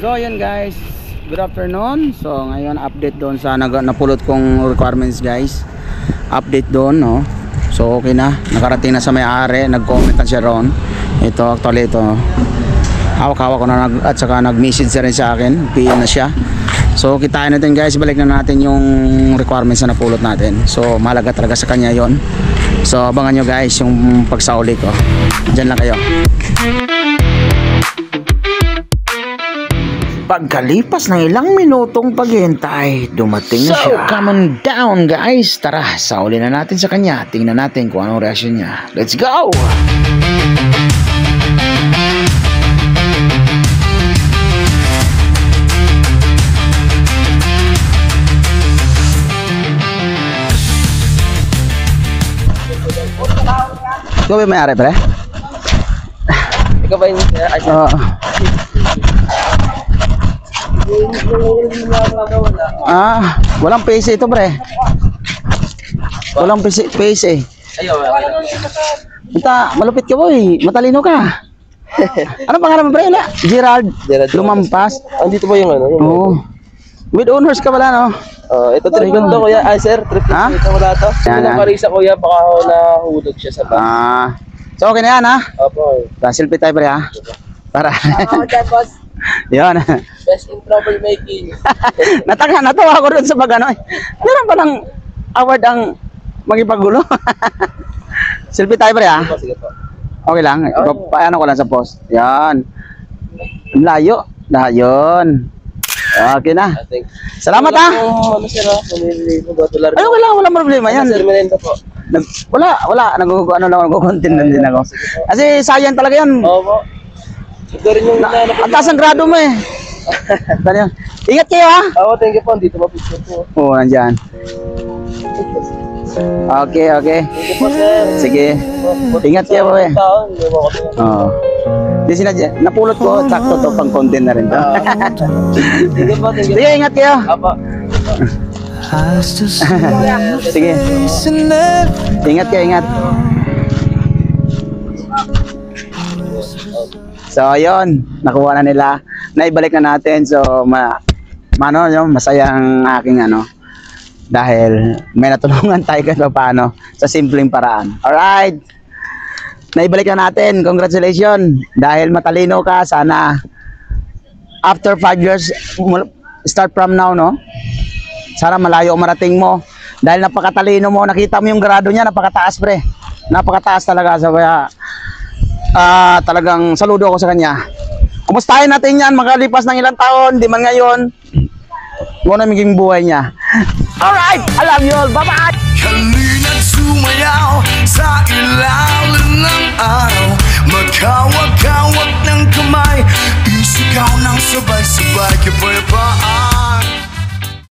So yun guys, good afternoon. So ngayon update doon sa napulot kong requirements guys. Update doon no. So okay na, nakarating na sa may-ari, nag-comment na siya roon. Ito actually ito. Hawak-hawak ko na at saka nag-message rin sa akin, PM na siya. So kitain natin guys, balik na natin yung requirements na napulot natin. So mahalaga talaga sa kanya yon. So abangan nyo guys yung pagsauli ko. Diyan lang kayo. Pagkalipas ng ilang minutong paghihintay, dumating na siya. So, come on down guys. Tara, sauli na natin sa kanya. Tingnan natin kung anong reaksyon niya. Let's go! Ikaw ba yung may-ari, pre? Ikaw ba yung Oo. Walang PC ito pre. Walang PC. Ayaw. Malupit ka boy, matalino ka. Ano pangalan mo pre? Gerald Lumampas. Andito ba yung ano? Oo. With honors ka pala no? Ito triple to kuya. Ay sir, triple to wala to. Yan ang Marisa kuya, baka nahulog siya sa bag. So okay na yan ha? Opo. Selfie tayo pre ha? Para. Tapos yan. best in troublemaking. Natawa ko rin sa bagano. Meron pa ng award ang magipagulo. Selfie tayo pre ha? Sige po. Okay lang. Paano ko lang sa post. Yan. Layo. Yun. Okay na. Salamat ha. Ano sir ha? $1,000. Ay, walang problema yan. Sir, merenda po. Wala. Nag-content din ako. Kasi sayang talaga yan. Opo. Ito rin yung Ang taas ang grado mo eh. Ingat kayo ha. Oo, thank you po. Dito po picture po. Oo, nandyan. Okay. Thank you po sir. Sige. Ingat kayo po eh. Oo. Di sinadya. Napulot ko. Sakto to pang content na rin to. Thank you po. Sige, ingat kayo. Apa. Sige. Ingat. So ayun, nakuha na nila. Naibalik na natin. So masayang aking dahil may natulungan tayo kahit paano sa simpleng paraan. Alright. Naibalik na natin. Congratulations. Dahil matalino ka, sana after 5 years start from now, no? Sana malayo marating mo. Dahil napakatalino mo, nakita mo yung grado niya, napakataas pre. Napakataas talaga. So kaya talagang saludo ako sa kanya. Kumustahin natin yan makalipas ng ilang taon, di man ngayon. Kung ano maging buhay niya. Alright, I love you all. Bye-bye! Halina't sumayaw sa ilalim ng araw, magkawa